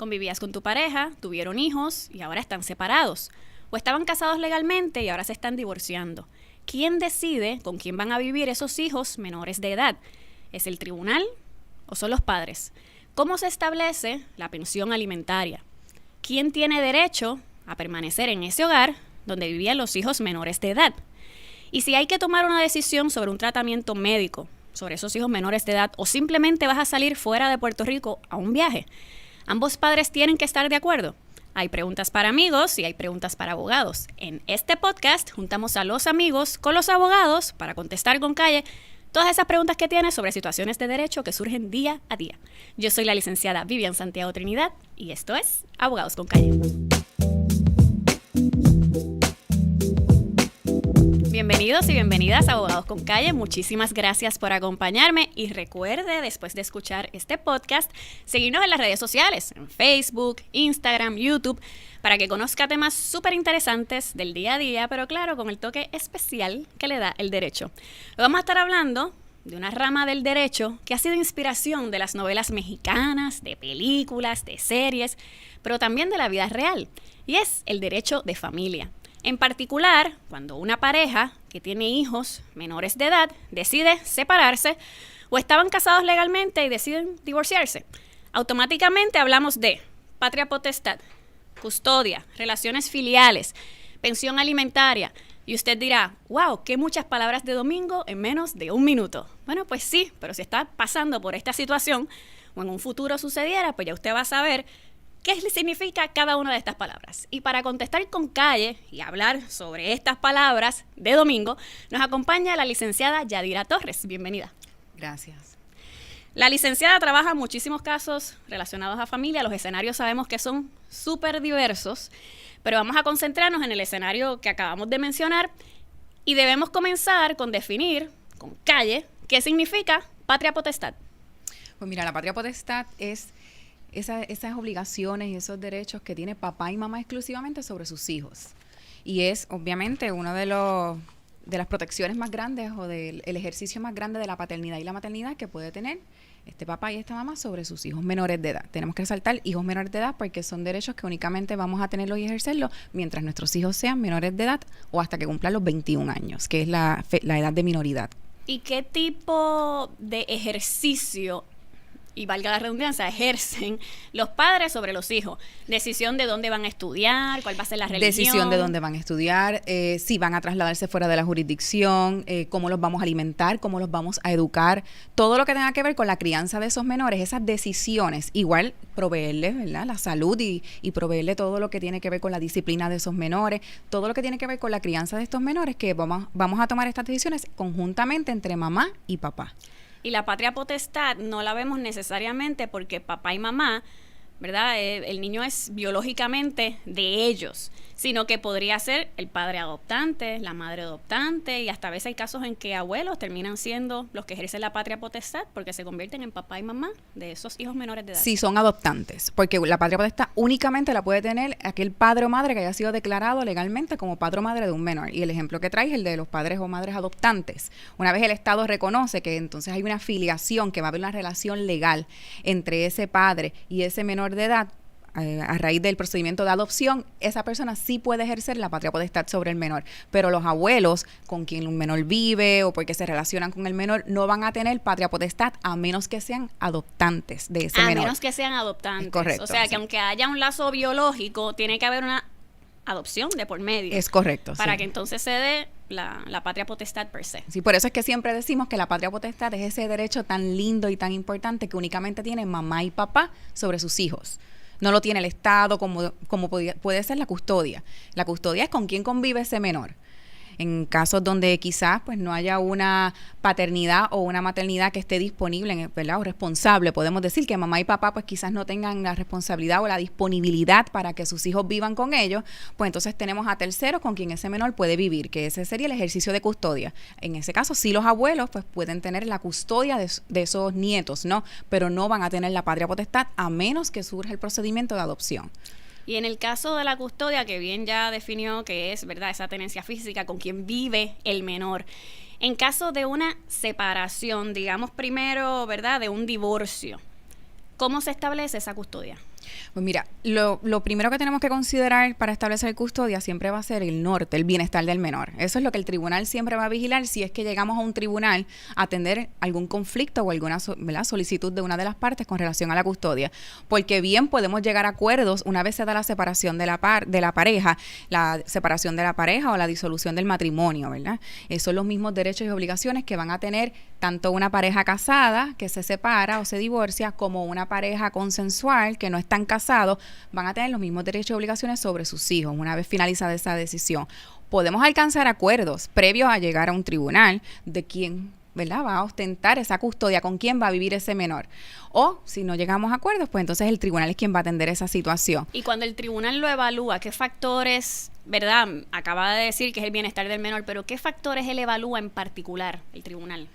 Convivías con tu pareja, tuvieron hijos y ahora están separados. O estaban casados legalmente y ahora se están divorciando. ¿Quién decide con quién van a vivir esos hijos menores de edad? ¿Es el tribunal o son los padres? ¿Cómo se establece la pensión alimentaria? ¿Quién tiene derecho a permanecer en ese hogar donde vivían los hijos menores de edad? Y si hay que tomar una decisión sobre un tratamiento médico sobre esos hijos menores de edad o simplemente vas a salir fuera de Puerto Rico a un viaje, ambos padres tienen que estar de acuerdo. Hay preguntas para amigos y hay preguntas para abogados. En este podcast juntamos a los amigos con los abogados para contestar con calle todas esas preguntas que tienes sobre situaciones de derecho que surgen día a día. Yo soy la licenciada Vivian Santiago Trinidad y esto es Abogados con Calle. Bienvenidos y bienvenidas a Abogados con Calle. Muchísimas gracias por acompañarme y recuerde, después de escuchar este podcast, seguirnos en las redes sociales, en Facebook, Instagram, YouTube, para que conozca temas súper interesantes del día a día, pero claro, con el toque especial que le da el derecho. Hoy vamos a estar hablando de una rama del derecho que ha sido inspiración de las novelas mexicanas, de películas, de series, pero también de la vida real, y es el derecho de familia. En particular, cuando una pareja que tiene hijos menores de edad decide separarse o estaban casados legalmente y deciden divorciarse, automáticamente hablamos de patria potestad, custodia, relaciones filiales, pensión alimentaria. Y usted dirá, wow, qué muchas palabras de domingo en menos de un minuto. Bueno, pues sí, pero si está pasando por esta situación o en un futuro sucediera, pues ya usted va a saber ¿qué significa cada una de estas palabras? Y para contestar con calle y hablar sobre estas palabras de domingo, nos acompaña la licenciada Yadira Torres. Bienvenida. Gracias. La licenciada trabaja en muchísimos casos relacionados a familia. Los escenarios sabemos que son súper diversos, pero vamos a concentrarnos en el escenario que acabamos de mencionar y debemos comenzar con definir, con calle, qué significa patria potestad. Pues mira, la patria potestad es esas obligaciones y esos derechos que tiene papá y mamá exclusivamente sobre sus hijos. Y es obviamente uno de las protecciones más grandes o del ejercicio más grande de la paternidad y la maternidad que puede tener este papá y esta mamá sobre sus hijos menores de edad. Tenemos que resaltar hijos menores de edad porque son derechos que únicamente vamos a tenerlos y ejercerlos mientras nuestros hijos sean menores de edad o hasta que cumplan los 21 años, que es la edad de minoridad. ¿Y qué tipo de ejercicio, y valga la redundancia, ejercen los padres sobre los hijos? Decisión de dónde van a estudiar, cuál va a ser la religión. Decisión de dónde van a estudiar, si van a trasladarse fuera de la jurisdicción, cómo los vamos a alimentar, cómo los vamos a educar, todo lo que tenga que ver con la crianza de esos menores, esas decisiones, igual proveerles, ¿verdad?, la salud y proveerle todo lo que tiene que ver con la disciplina de esos menores, todo lo que tiene que ver con la crianza de estos menores, que vamos a tomar estas decisiones conjuntamente entre mamá y papá. Y la patria potestad no la vemos necesariamente porque papá y mamá, ¿verdad? El niño es biológicamente de ellos, sino que podría ser el padre adoptante, la madre adoptante, y hasta a veces hay casos en que abuelos terminan siendo los que ejercen la patria potestad porque se convierten en papá y mamá de esos hijos menores de edad. Sí, son adoptantes, porque la patria potestad únicamente la puede tener aquel padre o madre que haya sido declarado legalmente como padre o madre de un menor. Y el ejemplo que trae es el de los padres o madres adoptantes. Una vez el Estado reconoce que entonces hay una filiación, que va a haber una relación legal entre ese padre y ese menor de edad, a raíz del procedimiento de adopción, esa persona sí puede ejercer la patria potestad sobre el menor, pero los abuelos con quien un menor vive o porque se relacionan con el menor no van a tener patria potestad a menos que sean adoptantes de ese menor. A menos que sean adoptantes. Es correcto. O sea, que sí. Aunque haya un lazo biológico, tiene que haber una adopción de por medio. Es correcto. Para sí. que entonces se dé la patria potestad per se. Sí, por eso es que siempre decimos que la patria potestad es ese derecho tan lindo y tan importante que únicamente tienen mamá y papá sobre sus hijos. No lo tiene el Estado como puede ser la custodia. La custodia es con quién convive ese menor. En casos donde quizás pues no haya una paternidad o una maternidad que esté disponible, ¿verdad?, o responsable, podemos decir que mamá y papá pues quizás no tengan la responsabilidad o la disponibilidad para que sus hijos vivan con ellos, pues entonces tenemos a terceros con quien ese menor puede vivir, que ese sería el ejercicio de custodia. En ese caso sí, los abuelos pues pueden tener la custodia de esos nietos, ¿no?, pero no van a tener la patria potestad a menos que surja el procedimiento de adopción. Y en el caso de la custodia, que bien ya definió que es, ¿verdad?, esa tenencia física con quien vive el menor. En caso de una separación, digamos primero, ¿verdad?, de un divorcio, ¿cómo se establece esa custodia? Pues mira, lo primero que tenemos que considerar para establecer custodia siempre va a ser el norte, el bienestar del menor. Eso es lo que el tribunal siempre va a vigilar si es que llegamos a un tribunal a atender algún conflicto o alguna solicitud de una de las partes con relación a la custodia. Porque bien podemos llegar a acuerdos una vez se da la separación de la pareja, la separación de la pareja o la disolución del matrimonio, ¿verdad? Son los mismos derechos y obligaciones que van a tener tanto una pareja casada que se separa o se divorcia como una pareja consensual que no están casados, van a tener los mismos derechos y obligaciones sobre sus hijos una vez finalizada esa decisión. Podemos alcanzar acuerdos previos a llegar a un tribunal de quién, ¿verdad?, va a ostentar esa custodia, con quién va a vivir ese menor. O si no llegamos a acuerdos, pues entonces el tribunal es quien va a atender esa situación. Y cuando el tribunal lo evalúa, ¿qué factores, verdad? Acaba de decir que es el bienestar del menor, pero ¿qué factores él evalúa en particular, el tribunal?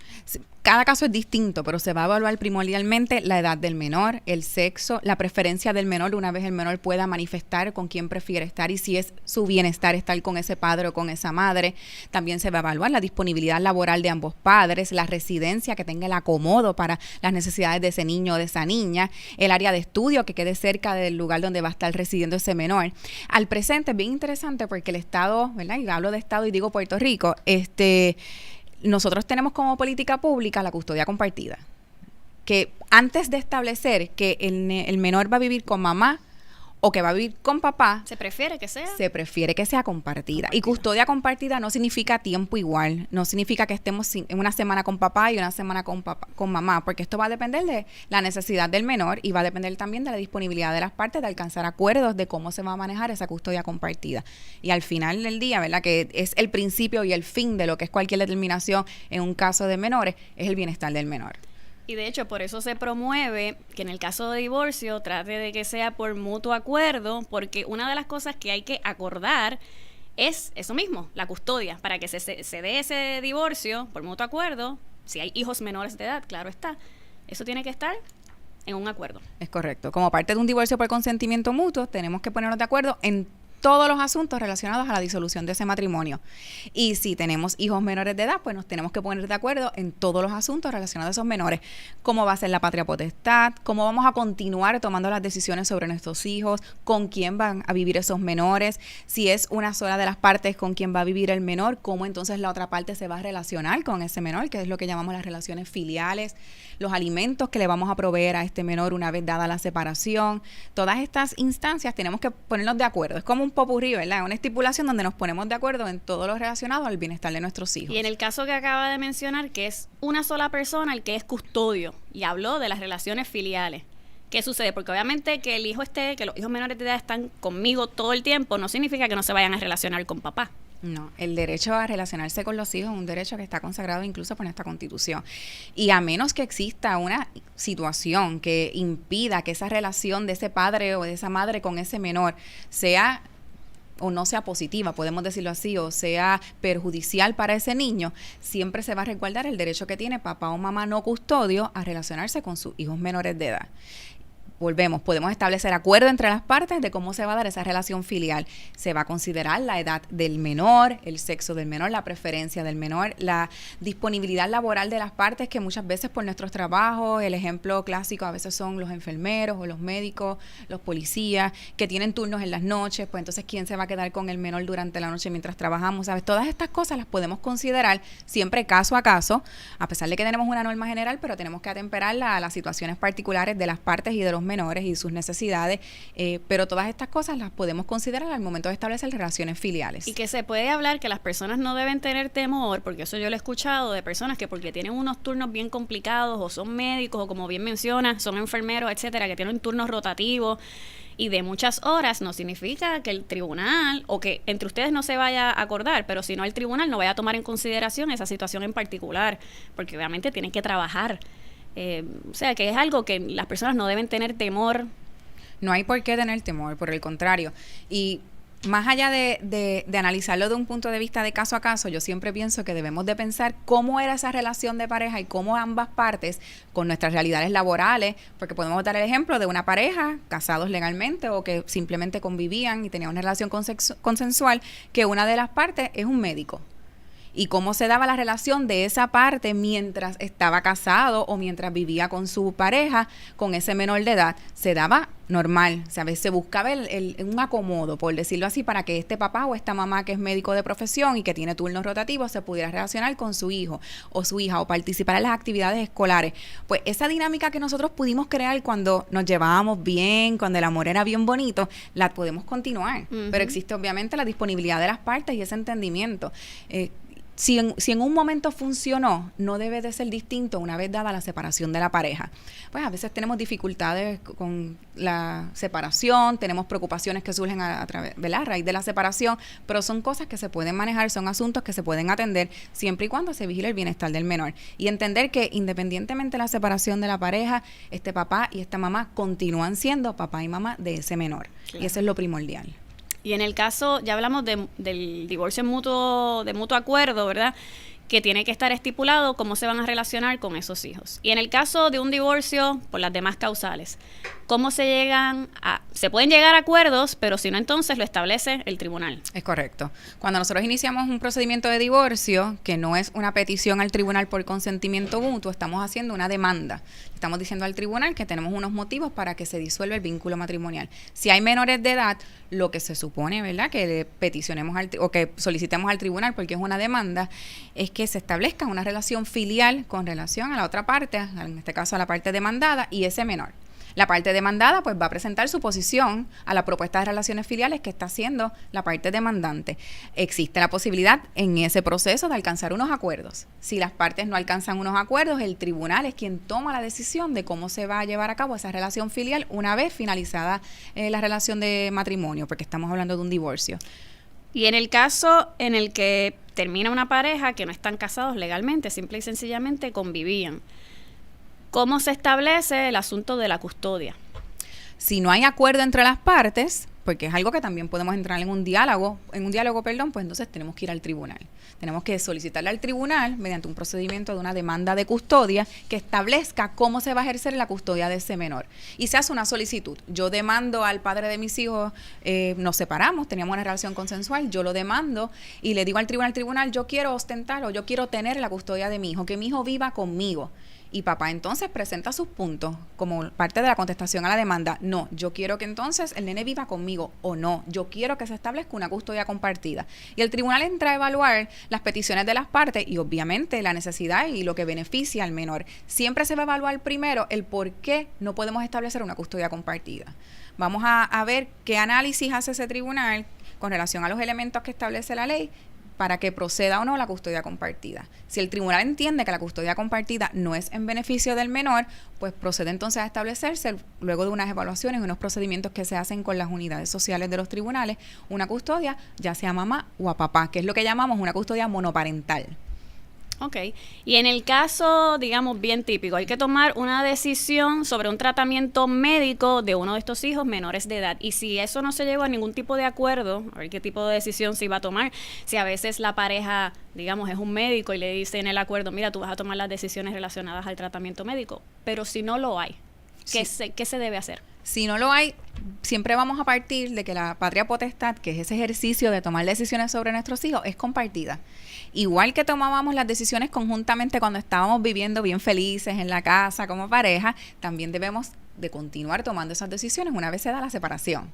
Cada caso es distinto, pero se va a evaluar primordialmente la edad del menor, el sexo, la preferencia del menor, una vez el menor pueda manifestar con quién prefiere estar y si es su bienestar estar con ese padre o con esa madre. También se va a evaluar la disponibilidad laboral de ambos padres, la residencia, que tenga el acomodo para las necesidades de ese niño o de esa niña, el área de estudio que quede cerca del lugar donde va a estar residiendo ese menor. Al presente es bien interesante porque el Estado, ¿verdad?, y hablo de Estado y digo Puerto Rico, nosotros tenemos como política pública la custodia compartida, que antes de establecer que el menor va a vivir con mamá o que va a vivir con papá, ¿se prefiere que sea compartida. Y custodia compartida no significa tiempo igual, no significa que estemos en una semana con papá y una semana con mamá, porque esto va a depender de la necesidad del menor y va a depender también de la disponibilidad de las partes de alcanzar acuerdos de cómo se va a manejar esa custodia compartida. Y al final del día, ¿verdad?, que es el principio y el fin de lo que es cualquier determinación en un caso de menores, es el bienestar del menor. Y de hecho, por eso se promueve que en el caso de divorcio trate de que sea por mutuo acuerdo, porque una de las cosas que hay que acordar es eso mismo, la custodia, para que se dé ese divorcio por mutuo acuerdo. Si hay hijos menores de edad, claro está, eso tiene que estar en un acuerdo. Es correcto. Como parte de un divorcio por consentimiento mutuo, tenemos que ponernos de acuerdo en todos los asuntos relacionados a la disolución de ese matrimonio. Y si tenemos hijos menores de edad, pues nos tenemos que poner de acuerdo en todos los asuntos relacionados a esos menores. Cómo va a ser la patria potestad, cómo vamos a continuar tomando las decisiones sobre nuestros hijos, con quién van a vivir esos menores, si es una sola de las partes con quien va a vivir el menor, cómo entonces la otra parte se va a relacionar con ese menor, que es lo que llamamos las relaciones filiales, los alimentos que le vamos a proveer a este menor una vez dada la separación. Todas estas instancias tenemos que ponernos de acuerdo. Es como un popurrí, ¿verdad? Una estipulación donde nos ponemos de acuerdo en todo lo relacionado al bienestar de nuestros hijos. Y en el caso que acaba de mencionar, que es una sola persona el que es custodio, y habló de las relaciones filiales. ¿Qué sucede? Porque obviamente que que los hijos menores de edad están conmigo todo el tiempo, no significa que no se vayan a relacionar con papá. No, el derecho a relacionarse con los hijos es un derecho que está consagrado incluso por nuestra Constitución. Y a menos que exista una situación que impida que esa relación de ese padre o de esa madre con ese menor sea o no sea positiva, podemos decirlo así, o sea perjudicial para ese niño, siempre se va a resguardar el derecho que tiene papá o mamá no custodio a relacionarse con sus hijos menores de edad. Volvemos, podemos establecer acuerdo entre las partes de cómo se va a dar esa relación filial. Se va a considerar la edad del menor, el sexo del menor, la preferencia del menor, la disponibilidad laboral de las partes, que muchas veces por nuestros trabajos, el ejemplo clásico a veces son los enfermeros o los médicos, los policías, que tienen turnos en las noches, pues entonces ¿quién se va a quedar con el menor durante la noche mientras trabajamos? ¿Sabes? Todas estas cosas las podemos considerar siempre caso a caso, a pesar de que tenemos una norma general, pero tenemos que atemperarla a las situaciones particulares de las partes y de los menores y sus necesidades, pero todas estas cosas las podemos considerar al momento de establecer relaciones filiales. Y que se puede hablar que las personas no deben tener temor, porque eso yo lo he escuchado de personas que porque tienen unos turnos bien complicados o son médicos o como bien mencionas, son enfermeros, etcétera, que tienen turnos rotativos y de muchas horas, no significa que el tribunal o que entre ustedes no se vaya a acordar, pero si no el tribunal no vaya a tomar en consideración esa situación en particular, porque obviamente tienen que trabajar. O sea, que es algo que las personas no deben tener temor. No hay por qué tener temor, por el contrario. Y más allá de analizarlo de un punto de vista de caso a caso, yo siempre pienso que debemos de pensar cómo era esa relación de pareja y cómo ambas partes, con nuestras realidades laborales, porque podemos dar el ejemplo de una pareja, casados legalmente o que simplemente convivían y tenían una relación consensual, que una de las partes es un médico. y cómo se daba la relación de esa parte mientras estaba casado o mientras vivía con su pareja, con ese menor de edad. Se daba normal, ¿sabes? Se buscaba un acomodo, por decirlo así, para que este papá o esta mamá que es médico de profesión y que tiene turnos rotativos se pudiera relacionar con su hijo o su hija o participar en las actividades escolares. Pues esa dinámica que nosotros pudimos crear cuando nos llevábamos bien, cuando el amor era bien bonito, la podemos continuar. Pero existe obviamente la disponibilidad de las partes y ese entendimiento. Si en un momento funcionó, no debe de ser distinto una vez dada la separación de la pareja. Pues a veces tenemos dificultades con la separación, tenemos preocupaciones que surgen a raíz de la separación, pero son cosas que se pueden manejar, son asuntos que se pueden atender siempre y cuando se vigile el bienestar del menor. Y entender que independientemente de la separación de la pareja, este papá y esta mamá continúan siendo papá y mamá de ese menor. Claro. Y eso es lo primordial. Y en el caso, ya hablamos del divorcio de mutuo acuerdo, ¿verdad? Que tiene que estar estipulado cómo se van a relacionar con esos hijos. Y en el caso de un divorcio por las demás causales, ¿cómo se pueden llegar a acuerdos, pero si no, entonces lo establece el tribunal? Es correcto. Cuando nosotros iniciamos un procedimiento de divorcio, que no es una petición al tribunal por consentimiento mutuo, estamos haciendo una demanda. Estamos diciendo al tribunal que tenemos unos motivos para que se disuelva el vínculo matrimonial. Si hay menores de edad, lo que se supone, ¿verdad?, que peticionemos o que solicitemos al tribunal, porque es una demanda, es que se establezca una relación filial con relación a la otra parte, en este caso a la parte demandada y ese menor. La parte demandada pues va a presentar su posición a la propuesta de relaciones filiales que está haciendo la parte demandante. Existe la posibilidad en ese proceso de alcanzar unos acuerdos. Si las partes no alcanzan unos acuerdos, el tribunal es quien toma la decisión de cómo se va a llevar a cabo esa relación filial una vez finalizada la relación de matrimonio, porque estamos hablando de un divorcio. Y en el caso en el que termina una pareja que no están casados legalmente, simple y sencillamente convivían, ¿cómo se establece el asunto de la custodia? Si no hay acuerdo entre las partes, porque es algo que también podemos entrar en un diálogo, pues entonces tenemos que ir al tribunal. Tenemos que solicitarle al tribunal, mediante un procedimiento de una demanda de custodia, que establezca cómo se va a ejercer la custodia de ese menor. Y se hace una solicitud. Yo demando al padre de mis hijos, nos separamos, teníamos una relación consensual, yo lo demando y le digo al tribunal, yo quiero ostentar o yo quiero tener la custodia de mi hijo, que mi hijo viva conmigo. Y papá entonces presenta sus puntos como parte de la contestación a la demanda. No, yo quiero que entonces el nene viva conmigo, o no, yo quiero que se establezca una custodia compartida. Y el tribunal entra a evaluar las peticiones de las partes y obviamente la necesidad y lo que beneficia al menor. Siempre se va a evaluar primero el por qué no podemos establecer una custodia compartida. Vamos a ver qué análisis hace ese tribunal con relación a los elementos que establece la ley para que proceda o no la custodia compartida. Si el tribunal entiende que la custodia compartida no es en beneficio del menor, pues procede entonces a establecerse, luego de unas evaluaciones y unos procedimientos que se hacen con las unidades sociales de los tribunales, una custodia, ya sea a mamá o a papá, que es lo que llamamos una custodia monoparental. Ok. Y en el caso, digamos, bien típico, hay que tomar una decisión sobre un tratamiento médico de uno de estos hijos menores de edad. Y si eso no se llegó a ningún tipo de acuerdo, a ver qué tipo de decisión se iba a tomar. Si a veces la pareja, digamos, es un médico y le dice en el acuerdo, mira, tú vas a tomar las decisiones relacionadas al tratamiento médico. Pero si no lo hay, ¿qué se debe hacer? Si no lo hay, siempre vamos a partir de que la patria potestad, que es ese ejercicio de tomar decisiones sobre nuestros hijos, es compartida. Igual que tomábamos las decisiones conjuntamente cuando estábamos viviendo bien felices en la casa como pareja, también debemos de continuar tomando esas decisiones una vez se da la separación.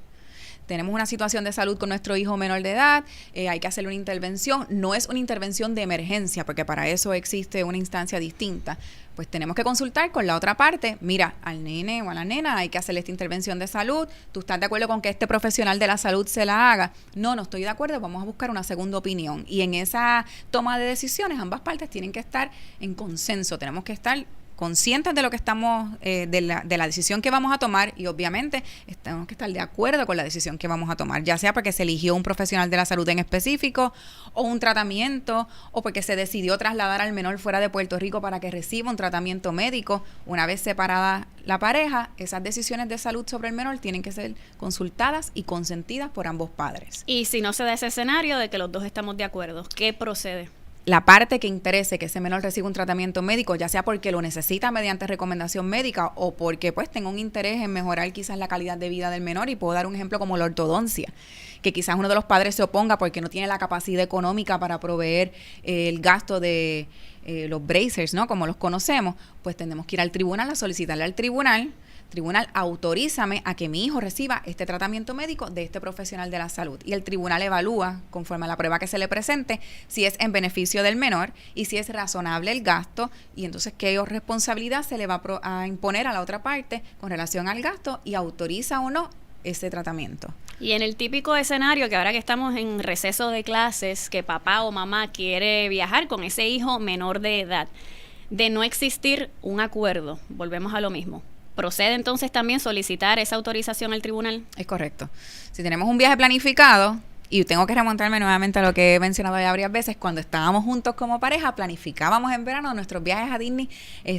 Tenemos una situación de salud con nuestro hijo menor de edad, hay que hacerle una intervención, no es una intervención de emergencia, porque para eso existe una instancia distinta. Pues tenemos que consultar con la otra parte, mira, al nene o a la nena hay que hacerle esta intervención de salud, ¿tú estás de acuerdo con que este profesional de la salud se la haga? No estoy de acuerdo, vamos a buscar una segunda opinión. Y en esa toma de decisiones, ambas partes tienen que estar en consenso, tenemos que estar conscientes de lo que estamos, de la decisión que vamos a tomar y obviamente tenemos que estar de acuerdo con la decisión que vamos a tomar, ya sea porque se eligió un profesional de la salud en específico o un tratamiento o porque se decidió trasladar al menor fuera de Puerto Rico para que reciba un tratamiento médico. Una vez separada la pareja, esas decisiones de salud sobre el menor tienen que ser consultadas y consentidas por ambos padres. Y si no se da ese escenario de que los dos estamos de acuerdo, ¿qué procede? la parte que interese que ese menor reciba un tratamiento médico, ya sea porque lo necesita mediante recomendación médica o porque pues tengo un interés en mejorar quizás la calidad de vida del menor, y puedo dar un ejemplo como la ortodoncia, que quizás uno de los padres se oponga porque no tiene la capacidad económica para proveer el gasto de los bracers, ¿no? Como los conocemos, pues tenemos que ir al tribunal a solicitarle al tribunal, autorízame a que mi hijo reciba este tratamiento médico de este profesional de la salud. Y el tribunal evalúa, conforme a la prueba que se le presente, si es en beneficio del menor y si es razonable el gasto, y entonces qué responsabilidad se le va a imponer a la otra parte con relación al gasto, y autoriza o no ese tratamiento. Y en el típico escenario que ahora que estamos en receso de clases, que papá o mamá quiere viajar con ese hijo menor de edad, de no existir un acuerdo, volvemos a lo mismo, ¿procede entonces también solicitar esa autorización al tribunal? Es correcto. Si tenemos un viaje planificado, y tengo que remontarme nuevamente a lo que he mencionado ya varias veces, cuando estábamos juntos como pareja, planificábamos en verano nuestros viajes a Disney,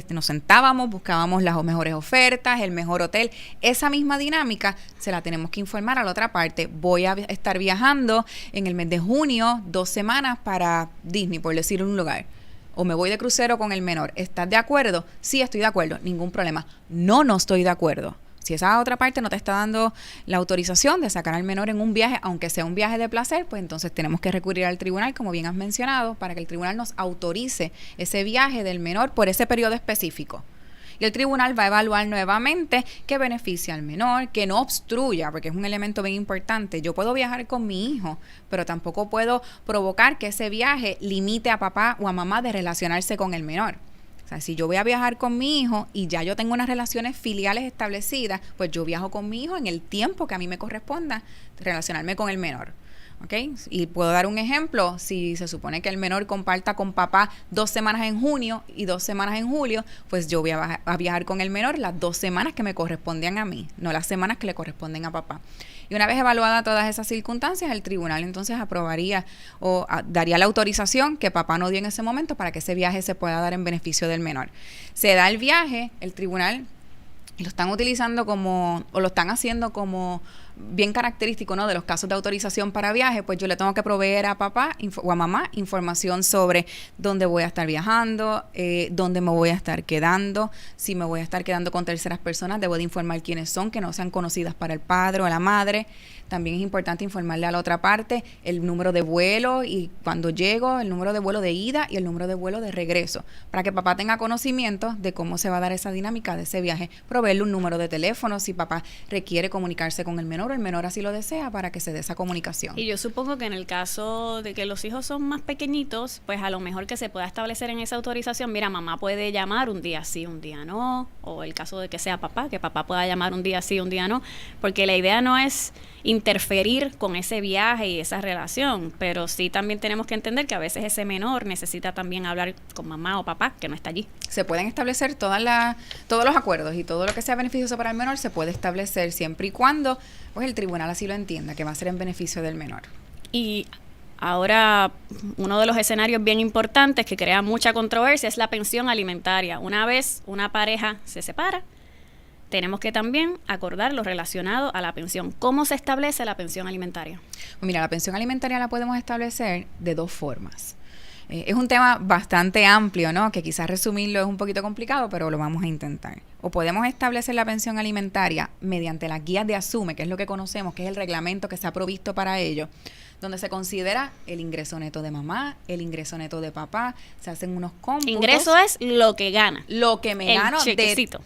nos sentábamos, buscábamos las mejores ofertas, el mejor hotel. Esa misma dinámica se la tenemos que informar a la otra parte. Voy a estar viajando en el mes de junio 2 semanas para Disney, por decir un lugar. O me voy de crucero con el menor. ¿Estás de acuerdo? Sí, estoy de acuerdo. Ningún problema. No estoy de acuerdo. Si esa otra parte no te está dando la autorización de sacar al menor en un viaje, aunque sea un viaje de placer, pues entonces tenemos que recurrir al tribunal, como bien has mencionado, para que el tribunal nos autorice ese viaje del menor por ese periodo específico. Y el tribunal va a evaluar nuevamente qué beneficia al menor, que no obstruya, porque es un elemento bien importante. Yo puedo viajar con mi hijo, pero tampoco puedo provocar que ese viaje limite a papá o a mamá de relacionarse con el menor. O sea, si yo voy a viajar con mi hijo y ya yo tengo unas relaciones filiales establecidas, pues yo viajo con mi hijo en el tiempo que a mí me corresponda relacionarme con el menor. ¿Okay? Y puedo dar un ejemplo: si se supone que el menor comparta con papá 2 semanas en junio y 2 semanas en julio, pues yo voy a viajar con el menor las 2 semanas que me correspondían a mí, no las semanas que le corresponden a papá. Y una vez evaluadas todas esas circunstancias, el tribunal entonces aprobaría o daría la autorización que papá no dio en ese momento para que ese viaje se pueda dar en beneficio del menor. Se da el viaje, el tribunal lo están utilizando como, o lo están haciendo como bien característico, ¿no?, de los casos de autorización para viaje. Pues yo le tengo que proveer a papá o a mamá información sobre dónde voy a estar viajando, dónde me voy a estar quedando. Si me voy a estar quedando con terceras personas, debo de informar quiénes son, que no sean conocidas para el padre o la madre. También es importante informarle a la otra parte el número de vuelo, y cuando llego, el número de vuelo de ida y el número de vuelo de regreso, para que papá tenga conocimiento de cómo se va a dar esa dinámica de ese viaje. Proveerle un número de teléfono si papá requiere comunicarse con el menor o el menor así lo desea, para que se dé esa comunicación. Y yo supongo que en el caso de que los hijos son más pequeñitos, pues a lo mejor que se pueda establecer en esa autorización, mira, mamá puede llamar un día sí, un día no, o el caso de que sea papá, que papá pueda llamar un día sí, un día no, porque la idea no es interferir con ese viaje y esa relación, pero sí también tenemos que entender que a veces ese menor necesita también hablar con mamá o papá que no está allí. Se pueden establecer todos los acuerdos, y todo lo que sea beneficioso para el menor se puede establecer siempre y cuando pues el tribunal así lo entienda, que va a ser en beneficio del menor. Y ahora, uno de los escenarios bien importantes que crea mucha controversia es la pensión alimentaria. Una vez una pareja se separa, tenemos que también acordar lo relacionado a la pensión. ¿Cómo se establece la pensión alimentaria? Pues mira, la pensión alimentaria la podemos establecer de 2 formas. Es un tema bastante amplio, ¿no?, que quizás resumirlo es un poquito complicado, pero lo vamos a intentar. O podemos establecer la pensión alimentaria mediante las guías de ASUME, que es lo que conocemos, que es el reglamento que se ha provisto para ello, donde se considera el ingreso neto de mamá, el ingreso neto de papá, se hacen unos cómputos. Ingreso es lo que gana. Lo que me gano chequecito. de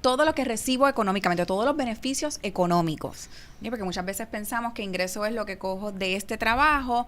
todo lo que recibo económicamente, todos los beneficios económicos. Porque muchas veces pensamos que ingreso es lo que cojo de este trabajo,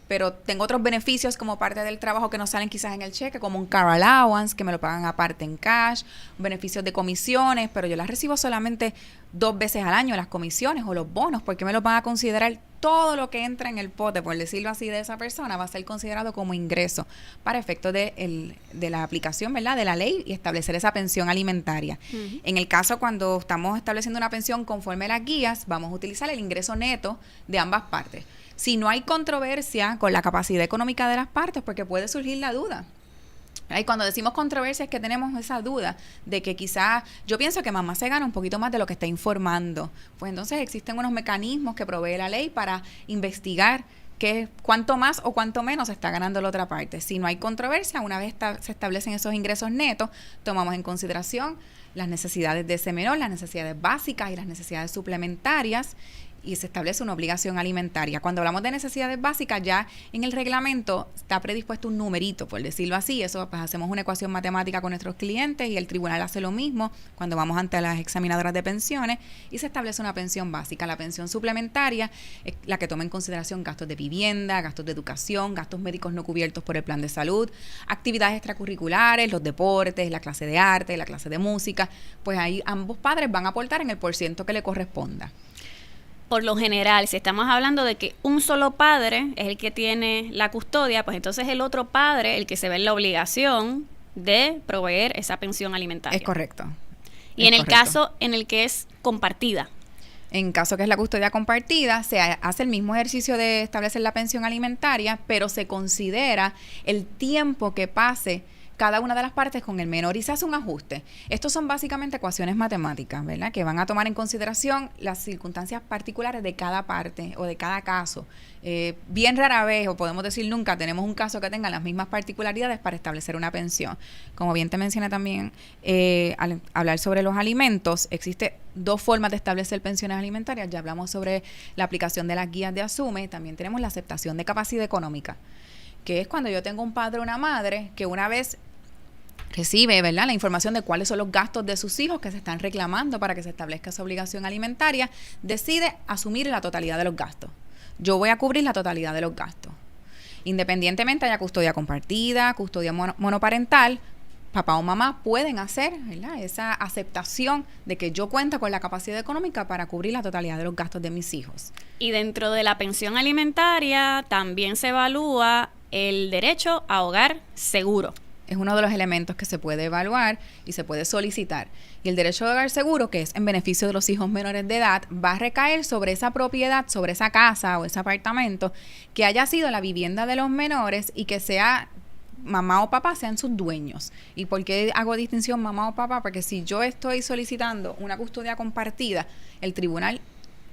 pero tengo otros beneficios como parte del trabajo que no salen quizás en el cheque, como un car allowance, que me lo pagan aparte en cash, beneficios de comisiones, pero yo las recibo solamente 2 veces al año, las comisiones o los bonos, porque me los van a considerar todo lo que entra en el pote, por decirlo así, de esa persona, va a ser considerado como ingreso para efectos de la aplicación, ¿verdad?, de la ley, y establecer esa pensión alimentaria. Uh-huh. En el caso cuando estamos estableciendo una pensión conforme a las guías, vamos a utilizar el ingreso neto de ambas partes. Si no hay controversia con la capacidad económica de las partes, porque puede surgir la duda. Y cuando decimos controversia es que tenemos esa duda de que quizás yo pienso que mamá se gana un poquito más de lo que está informando. Pues entonces existen unos mecanismos que provee la ley para investigar cuánto más o cuánto menos está ganando la otra parte. Si no hay controversia, una vez se establecen esos ingresos netos, tomamos en consideración las necesidades de ese menor, las necesidades básicas y las necesidades suplementarias, y se establece una obligación alimentaria. Cuando hablamos de necesidades básicas, ya en el reglamento está predispuesto un numerito, por decirlo así. Eso, pues hacemos una ecuación matemática con nuestros clientes y el tribunal hace lo mismo cuando vamos ante las examinadoras de pensiones y se establece una pensión básica. La pensión suplementaria es la que toma en consideración gastos de vivienda, gastos de educación, gastos médicos no cubiertos por el plan de salud, actividades extracurriculares, los deportes, la clase de arte, la clase de música. Pues ahí ambos padres van a aportar en el % que le corresponda. Por lo general, si estamos hablando de que un solo padre es el que tiene la custodia, pues entonces el otro padre el que se ve en la obligación de proveer esa pensión alimentaria. Es correcto. Y en el caso en el que es compartida. En caso que es la custodia compartida, se hace el mismo ejercicio de establecer la pensión alimentaria, pero se considera el tiempo que pase cada una de las partes con el menor y se hace un ajuste. Estos son básicamente ecuaciones matemáticas, ¿verdad? Que van a tomar en consideración las circunstancias particulares de cada parte o de cada caso. Bien rara vez, o podemos decir nunca, tenemos un caso que tenga las mismas particularidades para establecer una pensión. Como bien te mencioné también, al hablar sobre los alimentos, existe 2 formas de establecer pensiones alimentarias. Ya hablamos sobre la aplicación de las guías de ASUME, también tenemos la aceptación de capacidad económica, que es cuando yo tengo un padre o una madre que una vez recibe, ¿verdad?, la información de cuáles son los gastos de sus hijos que se están reclamando para que se establezca esa obligación alimentaria, decide asumir la totalidad de los gastos. Yo voy a cubrir la totalidad de los gastos. Independientemente haya custodia compartida, custodia monoparental, papá o mamá pueden hacer, ¿verdad?, esa aceptación de que yo cuento con la capacidad económica para cubrir la totalidad de los gastos de mis hijos. Y dentro de la pensión alimentaria también se evalúa el derecho a hogar seguro. Es uno de los elementos que se puede evaluar y se puede solicitar. Y el derecho de hogar seguro, que es en beneficio de los hijos menores de edad, va a recaer sobre esa propiedad, sobre esa casa o ese apartamento que haya sido la vivienda de los menores y que sea mamá o papá sean sus dueños. ¿Y por qué hago distinción mamá o papá? Porque si yo estoy solicitando una custodia compartida, el tribunal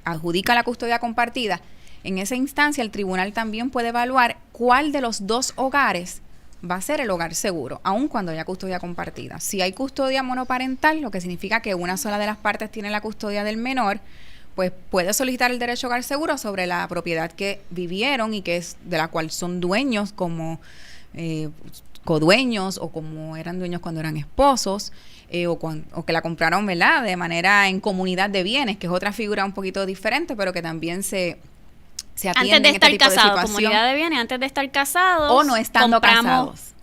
adjudica la custodia compartida. En esa instancia, el tribunal también puede evaluar cuál de los 2 hogares va a ser el hogar seguro, aun cuando haya custodia compartida. Si hay custodia monoparental, lo que significa que una sola de las partes tiene la custodia del menor, pues puede solicitar el derecho a hogar seguro sobre la propiedad que vivieron y que es de la cual son dueños como codueños o como eran dueños cuando eran esposos o que la compraron, ¿verdad?, de manera en comunidad de bienes, que es otra figura un poquito diferente, pero que también se atiende antes de estar este tipo casados, de comunidad de bienes, antes de estar casados o no estando casados.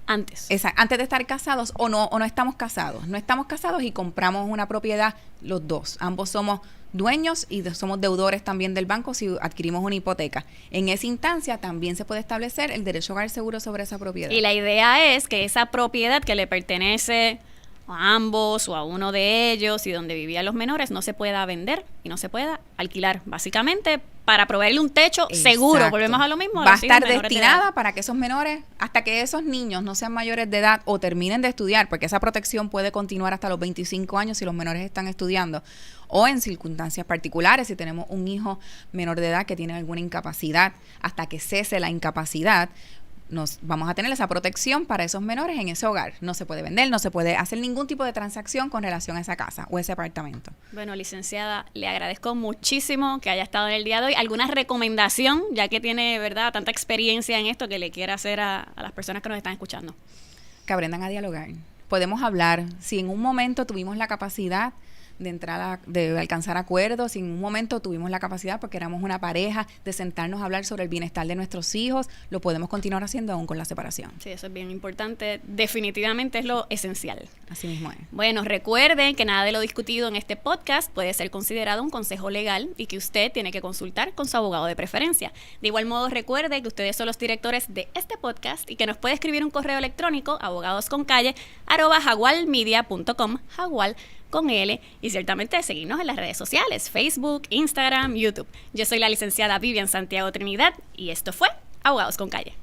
Antes. Exacto, antes de estar casados o no estamos casados. No estamos casados y compramos una propiedad los dos. Ambos somos dueños y somos deudores también del banco si adquirimos una hipoteca. En esa instancia también se puede establecer el derecho a hogar seguro sobre esa propiedad. Y la idea es que esa propiedad que le pertenece a ambos o a uno de ellos y donde vivían los menores no se pueda vender y no se pueda alquilar, básicamente para proveerle un techo seguro. Exacto. Volvemos a lo mismo. Va a estar destinada para que esos menores, hasta que esos niños no sean mayores de edad o terminen de estudiar, porque esa protección puede continuar hasta los 25 años si los menores están estudiando, o en circunstancias particulares, si tenemos un hijo menor de edad que tiene alguna incapacidad, hasta que cese la incapacidad, nos vamos a tener esa protección para esos menores en ese hogar. No se puede vender, no se puede hacer ningún tipo de transacción con relación a esa casa o ese apartamento. Bueno, licenciada, le agradezco muchísimo que haya estado en el día de hoy. ¿Alguna recomendación, ya que tiene, verdad, tanta experiencia en esto, que le quiera hacer a las personas que nos están escuchando? Que aprendan a dialogar. Podemos hablar. Si en un momento tuvimos la capacidad de alcanzar acuerdos, si en un momento tuvimos la capacidad, porque éramos una pareja, de sentarnos a hablar sobre el bienestar de nuestros hijos, lo podemos continuar haciendo aún con la separación. Sí, eso es bien importante. Definitivamente es lo esencial. Así mismo es. Bueno, recuerden que nada de lo discutido en este podcast puede ser considerado un consejo legal y que usted tiene que consultar con su abogado de preferencia. De igual modo, recuerde que ustedes son los directores de este podcast y que nos puede escribir un correo electrónico abogadosconcalle@jaguarmedia.com, Jaguar con L, y ciertamente seguirnos en las redes sociales, Facebook, Instagram, YouTube. Yo soy la licenciada Vivian Santiago Trinidad y esto fue Abogados con Calle.